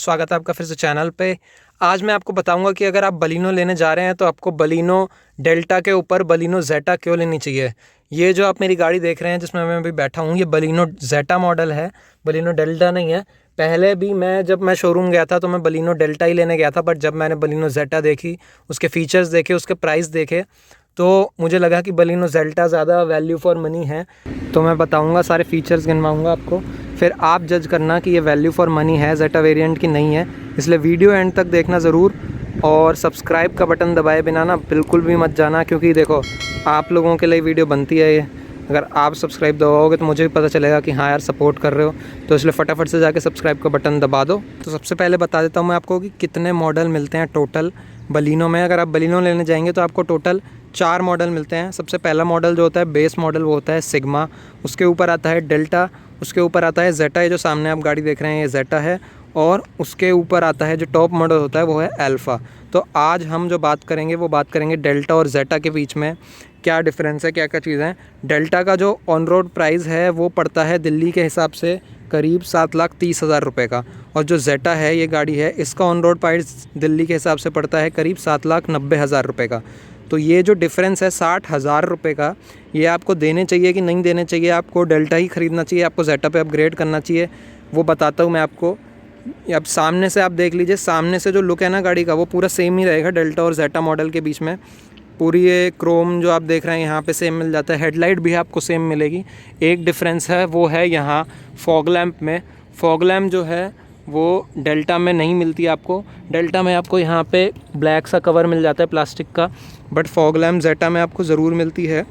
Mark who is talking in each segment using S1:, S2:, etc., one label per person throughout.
S1: स्वागत है आपका फिर से चैनल पे। आज मैं आपको बताऊंगा कि अगर आप बलिनो लेने जा रहे हैं तो आपको बलिनो डेल्टा के ऊपर बलिनो जेटा क्यों लेनी चाहिए। ये जो आप मेरी गाड़ी देख रहे हैं जिसमें मैं अभी बैठा हूँ, ये बलिनो जेटा मॉडल है, बलिनो डेल्टा नहीं है। पहले भी जब मैं शोरूम गया था तो मैं बलिनो डेल्टा ही लेने गया था, बट जब मैंने बलिनो जेटा देखी, उसके फीचर्स देखे, उसके प्राइस देखे, तो मुझे लगा कि बलिनो जेटा ज़्यादा वैल्यू फॉर मनी है। तो मैं बताऊंगा, सारे फीचर्स गिनवाऊंगा आपको, फिर आप जज करना कि ये वैल्यू फॉर मनी है जेटा वेरिएंट की नहीं है। इसलिए वीडियो एंड तक देखना ज़रूर, और सब्सक्राइब का बटन दबाए बिना ना बिल्कुल भी मत जाना, क्योंकि देखो आप लोगों के लिए वीडियो बनती है ये। अगर आप सब्सक्राइब दबाओगे तो मुझे भी पता चलेगा कि हाँ यार सपोर्ट कर रहे हो, तो इसलिए फटाफट से जाके सब्सक्राइब का बटन दबा दो। तो सबसे पहले बता देता हूँ मैं आपको कि कितने मॉडल मिलते हैं टोटल बलिनो में। अगर आप बलिनो लेने जाएंगे तो आपको टोटल 4 मॉडल मिलते हैं। सबसे पहला मॉडल जो होता है बेस मॉडल, वो होता है सिग्मा। उसके ऊपर आता है डेल्टा, उसके ऊपर आता है जेटा, ये जो सामने आप गाड़ी देख रहे हैं ये जेटा है, और उसके ऊपर आता है जो टॉप मॉडल होता है वो है अल्फ़ा। तो आज हम जो बात करेंगे वो बात करेंगे डेल्टा और जेटा के बीच में क्या डिफरेंस है, क्या क्या चीज़ें हैं। डेल्टा का जो ऑन रोड प्राइस है वो पड़ता है दिल्ली के हिसाब से करीब 7,30,000 रुपये का, और जो जेटा है ये गाड़ी है, इसका ऑन रोड प्राइस दिल्ली के हिसाब से पड़ता है करीब 7,90,000 रुपये का। तो ये जो डिफरेंस है 60,000 रुपये का, ये आपको देने चाहिए कि नहीं देने चाहिए, आपको डेल्टा ही ख़रीदना चाहिए, आपको जेटा पे अपग्रेड करना चाहिए, वो बताता हूँ मैं आपको। अब सामने से आप देख लीजिए, सामने से जो लुक है ना गाड़ी का वो पूरा सेम ही रहेगा डेल्टा और जेटा मॉडल के बीच में। पूरी ये क्रोम जो आप देख रहे हैं यहाँ पे सेम मिल जाता है, हेडलाइट भी आपको सेम मिलेगी। एक डिफरेंस है वो है यहाँ फॉग लैंप में। फॉग लैंप जो है वो डेल्टा में नहीं मिलती आपको। डेल्टा में आपको यहाँ पे ब्लैक सा कवर मिल जाता है प्लास्टिक का, बट फॉग लैंप जेटा में आपको ज़रूर मिलती है।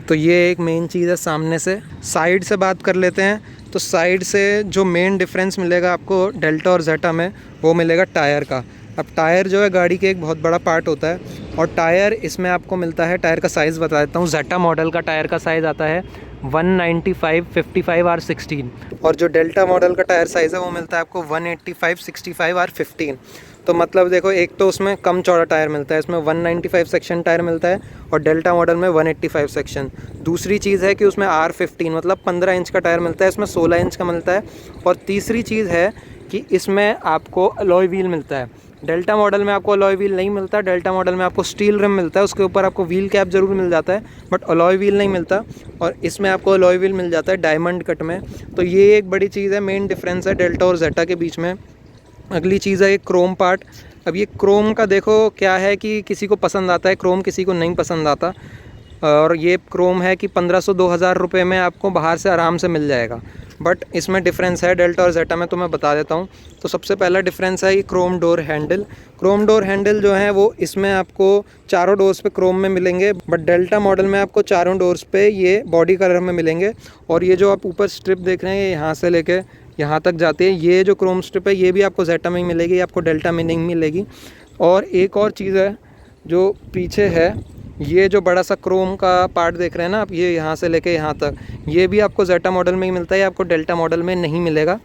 S1: तो ये एक मेन चीज़ है। सामने से साइड से बात कर लेते हैं, तो साइड से जो मेन डिफरेंस मिलेगा आपको डेल्टा और जेटा में वो मिलेगा टायर का। अब टायर जो है गाड़ी के एक बहुत बड़ा पार्ट होता है, और टायर इसमें आपको मिलता है, टायर का साइज़ बता देता हूँ। जेटा मॉडल का टायर का साइज़ आता है 195, 55 और 16, और जो डेल्टा मॉडल का टायर साइज़ है वो मिलता है आपको 185, 65 और 15। तो मतलब देखो, एक तो उसमें कम चौड़ा टायर मिलता है, इसमें 195 सेक्शन टायर मिलता है और डेल्टा मॉडल में 185 सेक्शन। दूसरी चीज़ है कि उसमें R15 मतलब 15 इंच का टायर मिलता है, इसमें 16 इंच का मिलता है। और तीसरी चीज़ है कि इसमें आपको अलॉय व्हील मिलता है। डेल्टा मॉडल में आपको अलॉय व्हील नहीं मिलता, डेल्टा मॉडल में आपको स्टील रिम मिलता है, उसके ऊपर आपको व्हील कैप ज़रूर मिल जाता है, बट अलॉय व्हील नहीं मिलता। और इसमें आपको अलॉय व्हील मिल जाता है डायमंड कट में। तो ये एक बड़ी चीज़ है, मेन डिफरेंस है डेल्टा और जेटा के बीच में। अगली चीज़ है ये क्रोम पार्ट। अब ये क्रोम का देखो क्या है कि किसी को पसंद आता है क्रोम, किसी को नहीं पसंद आता। और ये क्रोम है कि 1500-2000 रुपये में आपको बाहर से आराम से मिल जाएगा, बट इसमें डिफरेंस है डेल्टा और जेटा में, तो मैं बता देता हूँ। तो सबसे पहला डिफरेंस है ये Chrome door handle. Chrome door handle जो है वो इसमें आपको चारों डोर्स पे क्रोम में मिलेंगे, बट डेल्टा मॉडल में आपको चारों डोर्स पे ये बॉडी कलर में मिलेंगे। और ये जो आप ऊपर स्ट्रिप देख रहे हैं, यहाँ से लेके यहाँ तक जाती है, ये जो क्रोम स्ट्रिप है ये भी आपको जेटा में ही मिलेगी, आपको डेल्टा में नहीं मिलेगी। और एक और चीज़ है जो पीछे है, ये जो बड़ा सा क्रोम का पार्ट देख रहे हैं ना आप, ये यहाँ से लेके यहाँ तक, ये भी आपको जेटा मॉडल में ही मिलता है, आपको डेल्टा मॉडल में नहीं मिलेगा।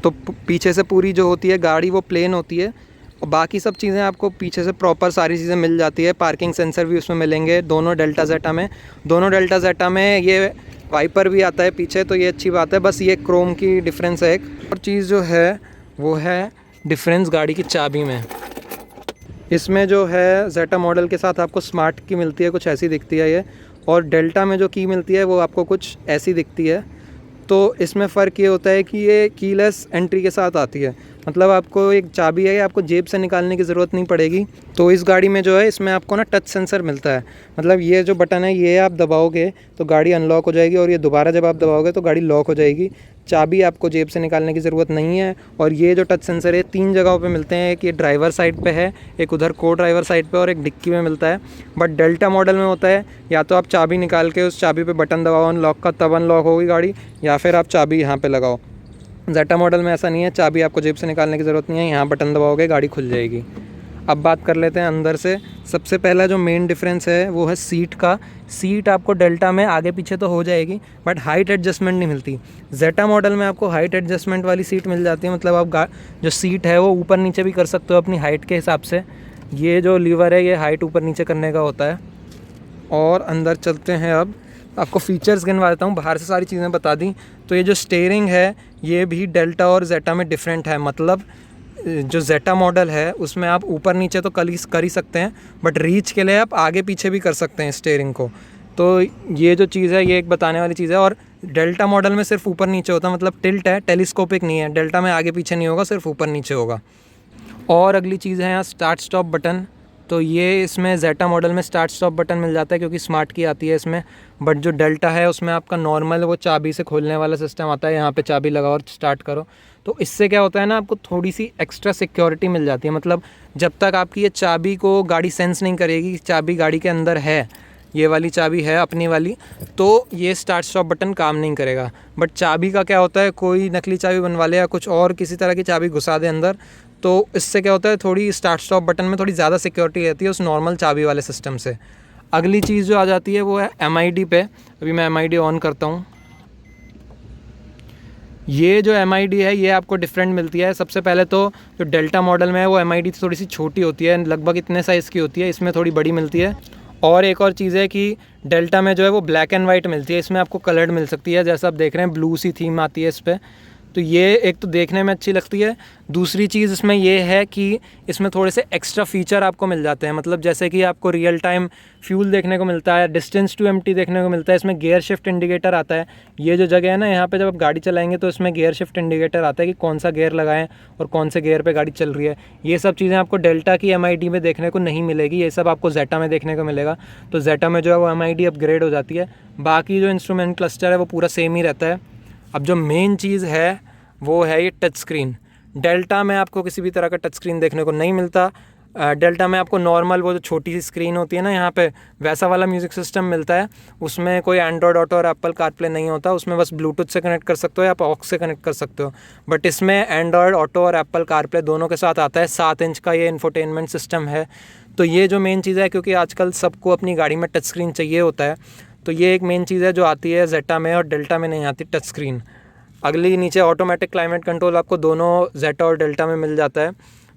S1: तो पीछे से पूरी जो होती है गाड़ी वो प्लेन होती है, और बाकी सब चीज़ें आपको पीछे से प्रॉपर सारी चीज़ें मिल जाती है। पार्किंग सेंसर भी उसमें मिलेंगे दोनों डेल्टा जेटा में। दोनों डेल्टा जेटा में ये वाइपर भी आता है पीछे, तो ये अच्छी बात है। बस ये क्रोम की डिफरेंस है। एक और चीज़ जो है वो है डिफरेंस गाड़ी की चाबी में। इसमें जो है जेटा मॉडल के साथ आपको स्मार्ट की मिलती है, कुछ ऐसी दिखती है ये, और डेल्टा में जो की मिलती है वो आपको कुछ ऐसी दिखती है। तो इसमें फ़र्क ये होता है कि ये कीलेस एंट्री के साथ आती है, मतलब आपको एक चाबी है, आपको जेब से निकालने की ज़रूरत नहीं पड़ेगी। तो इस गाड़ी में जो है इसमें आपको ना टच सेंसर मिलता है, मतलब ये जो बटन है ये आप दबाओगे तो गाड़ी अनलॉक हो जाएगी, और ये दोबारा जब आप दबाओगे तो गाड़ी लॉक हो जाएगी। चाबी आपको जेब से निकालने की ज़रूरत नहीं है। और ये जो टच सेंसर है 3 जगहों पे मिलते हैं, एक ये ड्राइवर साइड पे है, एक उधर को ड्राइवर साइड पे, और एक डिक्की में मिलता है। बट डेल्टा मॉडल में होता है या तो आप चाबी निकाल के उस चाबी पे बटन दबाओ अनलॉक का, तब अनलॉक होगी गाड़ी, या फिर आप चाबी यहाँ पे लगाओ। जेटा मॉडल में ऐसा नहीं है, चाबी आपको जेब से निकालने की ज़रूरत नहीं है, यहाँ बटन दबाओगे गाड़ी खुल जाएगी। अब बात कर लेते हैं अंदर से। सबसे पहला जो मेन डिफरेंस है वो है सीट का। सीट आपको डेल्टा में आगे पीछे तो हो जाएगी, बट हाइट एडजस्टमेंट नहीं मिलती। जेटा मॉडल में आपको हाइट एडजस्टमेंट वाली सीट मिल जाती है, मतलब आप जो सीट है वो ऊपर नीचे भी कर सकते हो अपनी हाइट के हिसाब से। ये जो लीवर है ये हाइट ऊपर नीचे करने का होता है। और अंदर चलते हैं अब, आपको फीचर्स गिनवा देता हूँ, बाहर से सारी चीज़ें बता दी। तो ये जो स्टीयरिंग है ये भी डेल्टा और जेटा में डिफरेंट है। मतलब जो जेटा मॉडल है उसमें आप ऊपर नीचे तो कर ही सकते हैं, बट रीच के लिए आप आगे पीछे भी कर सकते हैं स्टीयरिंग को। तो ये जो चीज़ है ये एक बताने वाली चीज़ है। और डेल्टा मॉडल में सिर्फ ऊपर नीचे होता है, मतलब टिल्ट है, टेलीस्कोपिक नहीं है। डेल्टा में आगे पीछे नहीं होगा, सिर्फ ऊपर नीचे होगा। और अगली चीज़ है यहाँ स्टार्ट स्टॉप बटन। तो ये इसमें जेटा मॉडल में स्टार्ट स्टॉप बटन मिल जाता है क्योंकि स्मार्ट की आती है इसमें। बट जो डेल्टा है उसमें आपका नॉर्मल वो चाबी से खोलने वाला सिस्टम आता है, यहाँ पे चाबी लगाओ और स्टार्ट करो। तो इससे क्या होता है ना, आपको थोड़ी सी एक्स्ट्रा सिक्योरिटी मिल जाती है। मतलब जब तक आपकी ये चाबी को गाड़ी सेंस नहीं करेगी कि चाबी गाड़ी के अंदर है, ये वाली चाबी है अपनी वाली, तो ये स्टार्ट स्टॉप बटन काम नहीं करेगा। बट चाबी का क्या होता है, कोई नकली चाबी बनवा ले या कुछ और किसी तरह की चाबी घुसा दे अंदर, तो इससे क्या होता है, थोड़ी स्टार्ट स्टॉप बटन में थोड़ी ज़्यादा सिक्योरिटी रहती है उस नॉर्मल चाबी वाले सिस्टम से। अगली चीज़ जो आ जाती है वो है MID पे। अभी मैं MID ऑन करता हूँ। ये जो MID है ये आपको डिफरेंट मिलती है। सबसे पहले तो जो डेल्टा मॉडल में है वो MID थोड़ी सी छोटी होती है, लगभग इतने साइज़ की होती है, इसमें थोड़ी बड़ी मिलती है। और एक और चीज़ है कि डेल्टा में जो है वो ब्लैक एंड वाइट मिलती है, इसमें आपको कलर्ड मिल सकती है। जैसा आप देख रहे हैं ब्लू सी थीम आती है इस पर, तो ये एक तो देखने में अच्छी लगती है। दूसरी चीज़ इसमें ये है कि इसमें थोड़े से एक्स्ट्रा फीचर आपको मिल जाते हैं। मतलब जैसे कि आपको रियल टाइम फ्यूल देखने को मिलता है, डिस्टेंस टू एम्प्टी देखने को मिलता है, इसमें गियर शिफ्ट इंडिकेटर आता है। ये जो जगह है ना, यहाँ पे जब आप गाड़ी चलाएंगे तो इसमें गियर शिफ्ट इंडिकेटर आता है कि कौन सा गियर लगाएं और कौन से गियर पे गाड़ी चल रही है। ये सब चीज़ें आपको डेल्टा की MID में देखने को नहीं मिलेगी, ये सब आपको जेटा में देखने को मिलेगा। तो जेटा में जो है वो MID अपग्रेड हो जाती है। बाकी जो इंस्ट्रूमेंट क्लस्टर है वो पूरा सेम ही रहता है। अब जो मेन चीज़ है वो है ये टच स्क्रीन। डेल्टा में आपको किसी भी तरह का टच स्क्रीन देखने को नहीं मिलता। डेल्टा में आपको नॉर्मल वो जो छोटी सी स्क्रीन होती है ना यहाँ पे, वैसा वाला म्यूज़िक सिस्टम मिलता है। उसमें कोई एंड्रॉयड ऑटो और एप्पल कारप्ले नहीं होता, उसमें बस ब्लूटूथ से कनेक्ट कर सकते हो या ऑक्स से कनेक्ट कर सकते हो। बट इसमें एंड्रॉयड ऑटो और एप्पल कारप्ले दोनों के साथ आता है। 7 इंच का ये इंफोटेनमेंट सिस्टम है। तो ये जो मेन चीज़ है, क्योंकि आजकल सबको अपनी गाड़ी में टच स्क्रीन चाहिए होता है, तो ये एक मेन चीज़ है जो आती है जेटा में, और डेल्टा में नहीं आती टच स्क्रीन। अगली नीचे ऑटोमेटिक क्लाइमेट कंट्रोल आपको दोनों जेटा और डेल्टा में मिल जाता है।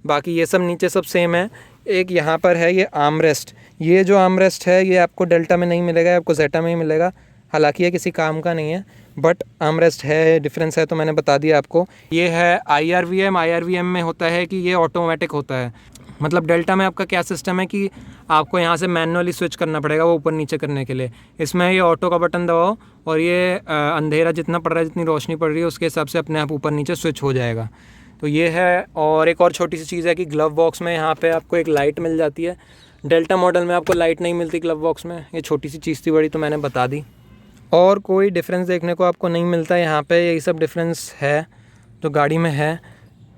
S1: बाकी ये सब नीचे सब सेम है। एक यहाँ पर है ये आर्मरेस्ट। ये जो आर्मरेस्ट है ये आपको डेल्टा में नहीं मिलेगा, आपको जेटा में ही मिलेगा। हालांकि ये किसी काम का नहीं है, बट आर्मरेस्ट है, डिफरेंस है, तो मैंने बता दिया आपको। ये है IRVM में होता है कि ये ऑटोमेटिक होता है। मतलब डेल्टा में आपका क्या सिस्टम है कि आपको यहाँ से मैनुअली स्विच करना पड़ेगा वो ऊपर नीचे करने के लिए। इसमें ये ऑटो का बटन दबाओ और ये अंधेरा जितना पड़ रहा है, जितनी रोशनी पड़ रही है उसके हिसाब से अपने आप ऊपर नीचे स्विच हो जाएगा। तो ये है। और एक और छोटी सी चीज़ है कि ग्लव बॉक्स में यहाँ पे आपको एक लाइट मिल जाती है। डेल्टा मॉडल में आपको लाइट नहीं मिलती ग्लव बॉक्स में। ये छोटी सी चीज़ थी, बड़ी तो मैंने बता दी। और कोई डिफरेंस देखने को आपको नहीं मिलता यहाँ पे। यही सब डिफरेंस है जो गाड़ी में है।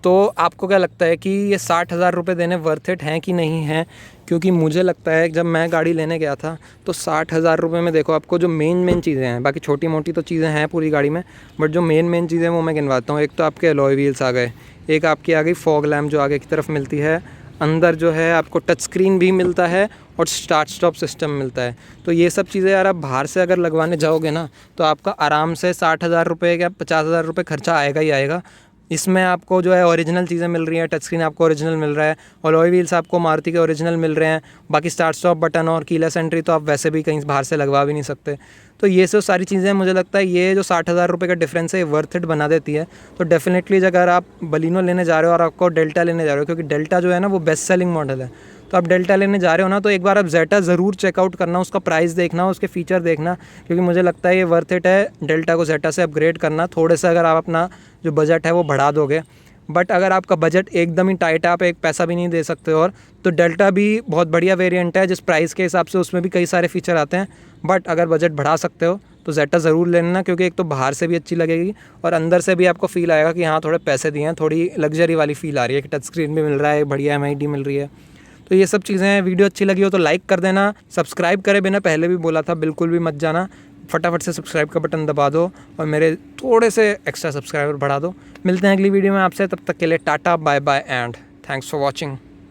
S1: तो आपको क्या लगता है कि ये 60,000 रुपये देने वर्थ इट हैं कि नहीं हैं? क्योंकि मुझे लगता है जब मैं गाड़ी लेने गया था तो 60,000 रुपये में देखो आपको जो मेन चीज़ें हैं, बाकी छोटी मोटी तो चीज़ें हैं पूरी गाड़ी में, बट जो मेन चीज़ें वो मैं गिनवाता हूँ। एक तो आपके अलॉय व्हील्स आ गए, एक आपकी आ गई फॉग लैम्प जो आगे की तरफ मिलती है, अंदर जो है आपको टच स्क्रीन भी मिलता है और स्टार्ट स्टॉप सिस्टम मिलता है। तो ये सब चीज़ें यार आप बाहर से अगर लगवाने जाओगे ना तो आपका आराम से 60,000 रुपये या 50,000 रुपये खर्चा आएगा ही आएगा। इसमें आपको जो है ओरिजिनल चीज़ें मिल रही हैं, टच स्क्रीन आपको ओरिजिनल मिल रहा है, अलॉय व्हील्स आपको मारुति के ओरिजिनल मिल रहे हैं। बाकी स्टार्ट स्टॉप बटन और कीलेस एंट्री तो आप वैसे भी कहीं बाहर से लगवा भी नहीं सकते। तो ये सब सारी चीज़ें मुझे लगता है ये जो 60,000 रुपये का डिफरेंस है ये वर्थ इट बना देती है। तो डेफिनेटली अगर आप बलिनो लेने जा रहे हो और आपको डेल्टा लेने जा रहे हो, क्योंकि डेल्टा जो है ना वो बेस्ट सेलिंग मॉडल है, तो आप डेल्टा लेने जा रहे हो ना तो एक बार आप जेटा ज़रूर चेकआउट करना, उसका प्राइस देखना, उसके फीचर देखना, क्योंकि मुझे लगता है ये वर्थ इट है डेल्टा को जेटा से अपग्रेड करना। थोड़े से अगर आप अपना जो बजट है वो बढ़ा दोगे, बट अगर आपका बजट एकदम ही टाइट है, आप एक पैसा भी नहीं दे सकते, और तो डेल्टा भी बहुत बढ़िया वेरिएंट है जिस प्राइस के हिसाब से, उसमें भी कई सारे फीचर आते हैं। बट अगर बजट बढ़ा सकते हो तो जेटा ज़रूर लेना, क्योंकि एक तो बाहर से भी अच्छी लगेगी और अंदर से भी आपको फील आएगा कि हाँ थोड़े पैसे दिए हैं, थोड़ी लग्जरी वाली फील आ रही है कि टच स्क्रीन भी मिल रहा है, बढ़िया MID मिल रही है। तो ये सब चीज़ें हैं। वीडियो अच्छी लगी हो तो लाइक कर देना, सब्सक्राइब करे बिना पहले भी बोला था, बिल्कुल भी मत जाना, फटाफट से सब्सक्राइब का बटन दबा दो और मेरे थोड़े से एक्स्ट्रा सब्सक्राइबर बढ़ा दो। मिलते हैं अगली वीडियो में आपसे, तब तक के लिए tata bye bye and thanks for watching.